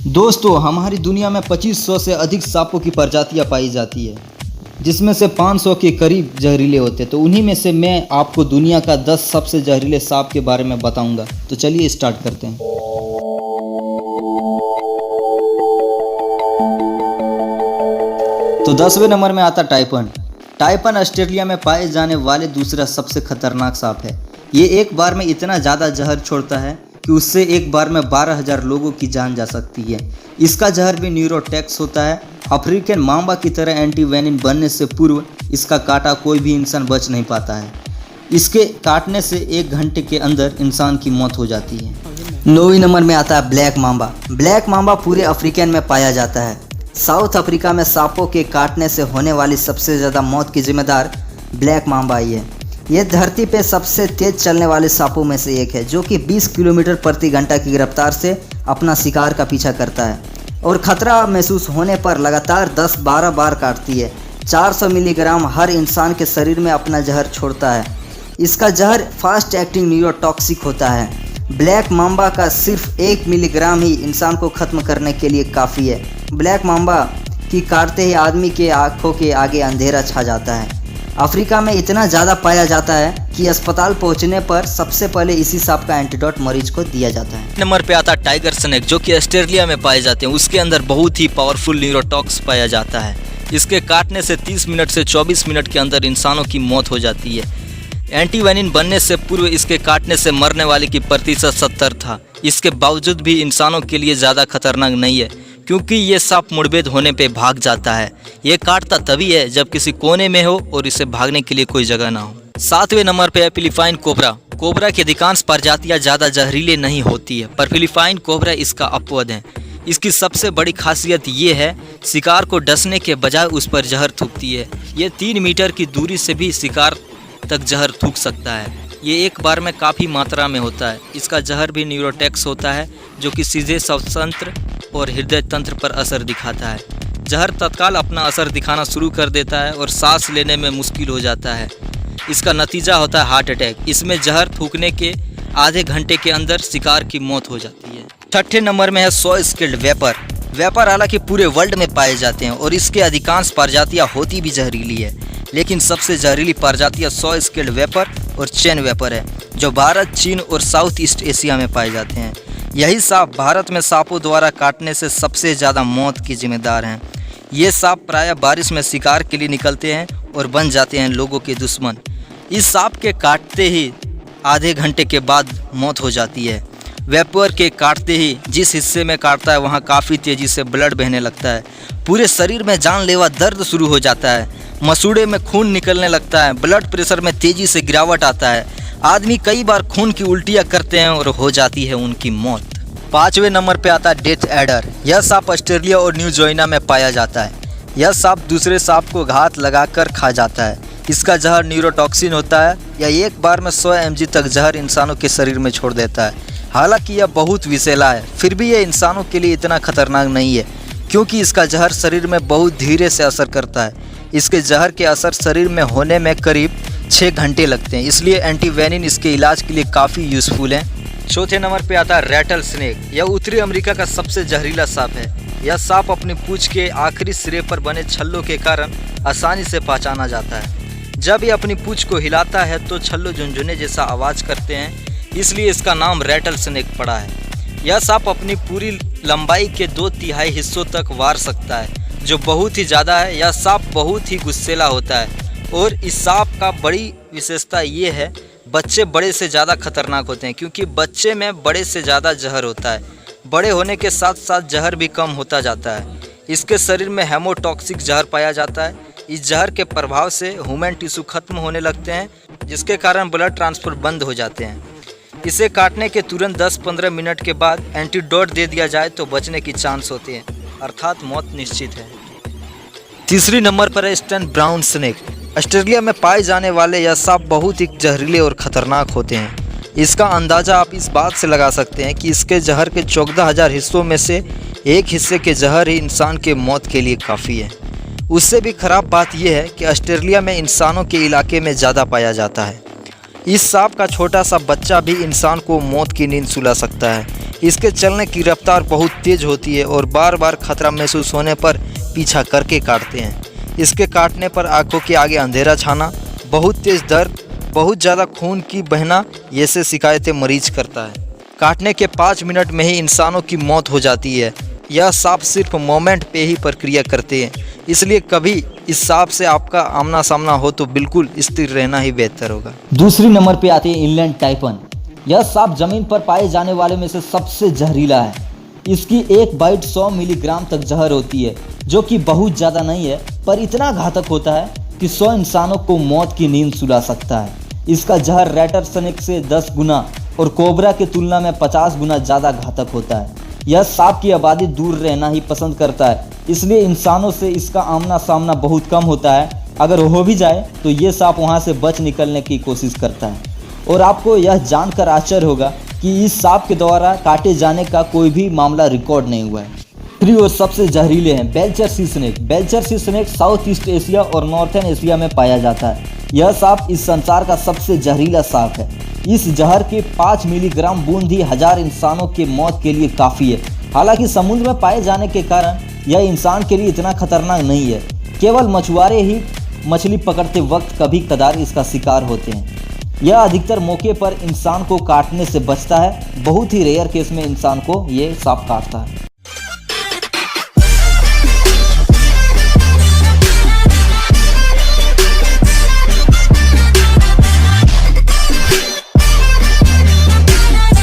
दोस्तों, हमारी दुनिया में 2500 से अधिक सांपों की प्रजातियां पाई जाती है, जिसमें से 500 के करीब जहरीले होते हैं। तो उन्हीं में से मैं आपको दुनिया का 10 सबसे जहरीले सांप के बारे में बताऊंगा। तो चलिए स्टार्ट करते हैं। तो 10वें नंबर में आता टाइफन। टाइफन ऑस्ट्रेलिया में पाए जाने वाले दूसरा सबसे खतरनाक सांप है। ये एक बार में इतना ज़्यादा जहर छोड़ता है कि उससे एक बार में 12,000 लोगों की जान जा सकती है। इसका जहर भी न्यूरोटॉक्सिक होता है। अफ्रीकन मांबा की तरह एंटीवेनिन बनने से पूर्व इसका काटा कोई भी इंसान बच नहीं पाता है। इसके काटने से 1 घंटे के अंदर इंसान की मौत हो जाती है। 9वें नंबर में आता है ब्लैक मांबा। ब्लैक मांबा पूरे अफ्रीकन में पाया जाता है। साउथ अफ्रीका में सांपों के काटने से होने वाली सबसे ज़्यादा मौत की जिम्मेदार ब्लैक मांबा ही है। यह धरती पे सबसे तेज चलने वाले सांपों में से एक है, जो कि 20 किलोमीटर प्रति घंटा की रफ्तार से अपना शिकार का पीछा करता है और खतरा महसूस होने पर लगातार 10-12 बार काटती है। 400 मिलीग्राम हर इंसान के शरीर में अपना जहर छोड़ता है। इसका जहर फास्ट एक्टिंग न्यूरोटॉक्सिक होता है। ब्लैक मांबा का सिर्फ 1 मिलीग्राम ही इंसान को ख़त्म करने के लिए काफ़ी है। ब्लैक मांबा की काटते ही आदमी के आँखों के आगे अंधेरा छा जाता है। अफ्रीका में इतना ज़्यादा पाया जाता है कि अस्पताल पहुंचने पर सबसे पहले इसी सांप का एंटीडोट मरीज को दिया जाता है। नंबर पे आता टाइगर स्नेक, जो कि ऑस्ट्रेलिया में पाए जाते हैं। उसके अंदर बहुत ही पावरफुल न्यूरोटॉक्स पाया जाता है। इसके काटने से 30 मिनट से 24 मिनट के अंदर इंसानों की मौत हो जाती है। एंटीवेनिन बनने से पूर्व इसके काटने से मरने वाले की प्रतिशत 70 था। इसके बावजूद भी इंसानों के लिए ज़्यादा खतरनाक नहीं है, क्योंकि ये सांप मुठभेड़ होने पे भाग जाता है। ये काटता तभी है जब किसी कोने में हो और इसे भागने के लिए कोई जगह ना हो। 7वें नंबर पे है फिलीपाइन कोबरा। कोबरा की अधिकांश प्रजातियां ज़्यादा जहरीले नहीं होती है, पर फिलीपाइन कोबरा इसका अपवाद है। इसकी सबसे बड़ी खासियत ये है, शिकार को डसने के बजाय उस पर जहर थूकती है। ये 3 मीटर की दूरी से भी शिकार तक जहर थूक सकता है। ये एक बार में काफ़ी मात्रा में होता है। इसका जहर भी न्यूरोटॉक्सिक होता है, जो कि सीधे श्वसन और हृदय तंत्र पर असर दिखाता है। जहर तत्काल अपना असर दिखाना शुरू कर देता है और सांस लेने में मुश्किल हो जाता है। इसका नतीजा होता है हार्ट अटैक। इसमें जहर थूकने के आधे घंटे के अंदर शिकार की मौत हो जाती है। 6ठे नंबर में है सॉ स्किल्ड वेपर। वेपर हालांकि पूरे वर्ल्ड में पाए जाते हैं और इसके अधिकांश प्रजातियां होती भी जहरीली है, लेकिन सबसे जहरीली प्रजातियां सॉ स्किल्ड वेपर और चेन वेपर है, जो भारत, चीन और साउथ ईस्ट एशिया में पाए जाते हैं। यही सांप भारत में सांपों द्वारा काटने से सबसे ज़्यादा मौत की जिम्मेदार हैं। ये सांप प्रायः बारिश में शिकार के लिए निकलते हैं और बन जाते हैं लोगों के दुश्मन। इस सांप के काटते ही आधे घंटे के बाद मौत हो जाती है। वेपर के काटते ही जिस हिस्से में काटता है वहाँ काफ़ी तेज़ी से ब्लड बहने लगता है। पूरे शरीर में जानलेवा दर्द शुरू हो जाता है। मसूड़े में खून निकलने लगता है। ब्लड प्रेशर में तेज़ी से गिरावट आता है। आदमी कई बार खून की उल्टियाँ करते हैं और हो जाती है उनकी मौत। 5वें नंबर पे आता है डेथ एडर। यह सांप ऑस्ट्रेलिया और न्यू गिनी में पाया जाता है। यह सांप दूसरे सांप को घात लगाकर खा जाता है। इसका जहर न्यूरोटॉक्सिन होता है। यह एक बार में 100 mg तक जहर इंसानों के शरीर में छोड़ देता है। हालांकि यह बहुत विषैला है, फिर भी यह इंसानों के लिए इतना खतरनाक नहीं है, क्योंकि इसका जहर शरीर में बहुत धीरे से असर करता है। इसके जहर के असर शरीर में होने में करीब 6 घंटे लगते हैं, इसलिए एंटीवेनिन इसके इलाज के लिए काफ़ी यूज़फुल है। 4थे नंबर पे आता है रैटल स्नेक। यह उत्तरी अमेरिका का सबसे जहरीला सांप है। यह सांप अपनी पूंछ के आखिरी सिरे पर बने छल्लों के कारण आसानी से पहचाना जाता है। जब ये अपनी पूंछ को हिलाता है तो छल्लों झुनझुने जैसा आवाज़ करते हैं, इसलिए इसका नाम रैटल स्नेक पड़ा है। यह सांप अपनी पूरी लंबाई के 2/3 हिस्सों तक वार सकता है, जो बहुत ही ज़्यादा है। यह सांप बहुत ही गुस्सैला होता है और इस सांप का बड़ी विशेषता ये है, बच्चे बड़े से ज़्यादा खतरनाक होते हैं, क्योंकि बच्चे में बड़े से ज़्यादा जहर होता है। बड़े होने के साथ साथ जहर भी कम होता जाता है। इसके शरीर में हेमोटॉक्सिक जहर पाया जाता है। इस जहर के प्रभाव से ह्यूमन टिश्यू खत्म होने लगते हैं, जिसके कारण ब्लड ट्रांसफर बंद हो जाते हैं। इसे काटने के तुरंत 10-15 मिनट के बाद एंटीडोट दे दिया जाए तो बचने की चांस होते हैं, अर्थात मौत निश्चित है। 3री नंबर पर है स्टन ब्राउन स्नेक। ऑस्ट्रेलिया में पाए जाने वाले यह सांप बहुत ही जहरीले और ख़तरनाक होते हैं। इसका अंदाज़ा आप इस बात से लगा सकते हैं कि इसके जहर के 14,000 हिस्सों में से एक हिस्से के जहर ही इंसान के मौत के लिए काफ़ी है। उससे भी ख़राब बात यह है कि ऑस्ट्रेलिया में इंसानों के इलाके में ज़्यादा पाया जाता है। इस सांप का छोटा सा बच्चा भी इंसान को मौत की नींद सुला सकता है। इसके चलने की रफ्तार बहुत तेज होती है और बार बार खतरा महसूस होने पर पीछा करके काटते हैं। इसके काटने पर आंखों के आगे अंधेरा छाना, बहुत तेज दर्द, बहुत ज़्यादा खून की बहना जैसे शिकायतें मरीज करता है। काटने के 5 मिनट में ही इंसानों की मौत हो जाती है। यह सांप सिर्फ मोमेंट पे ही प्रक्रिया करते हैं, इसलिए कभी इस सांप से आपका आमना सामना हो तो बिल्कुल स्थिर रहना ही बेहतर होगा। दूसरी नंबर पे आती है इनलैंड टाइपन। यह सांप जमीन पर पाए जाने वाले में से सबसे जहरीला है। इसकी एक बाइट 100 मिलीग्राम तक जहर होती है, जो कि बहुत ज़्यादा नहीं है, पर इतना घातक होता है कि 100 इंसानों को मौत की नींद सुला सकता है। इसका जहर रैटर स्नेक से 10 गुना और कोबरा की तुलना में 50 गुना ज़्यादा घातक होता है। यह सांप की आबादी दूर रहना ही पसंद करता है, इसलिए इंसानों से इसका आमना सामना बहुत कम होता है। अगर हो भी जाए तो ये सांप वहाँ से बच निकलने की कोशिश करता है। और आपको यह जानकर आश्चर्य होगा कि इस सांप के द्वारा काटे जाने का कोई भी मामला रिकॉर्ड नहीं हुआ है। तीसरी और सबसे जहरीले हैं बेल्चर सी स्नेक। बेल्चर सी स्नेक साउथ ईस्ट एशिया और नॉर्थन एशिया में पाया जाता है। यह सांप इस संसार का सबसे जहरीला सांप है। इस जहर के 5 मिलीग्राम बूंद ही 1000 इंसानों के मौत के लिए काफ़ी है। हालांकि समुद्र में पाए जाने के कारण यह इंसान के लिए इतना खतरनाक नहीं है। केवल मछुआरे ही मछली पकड़ते वक्त कभी कदार इसका शिकार होते हैं। यह अधिकतर मौके पर इंसान को काटने से बचता है। बहुत ही रेयर केस में इंसान को ये सांप काटता है।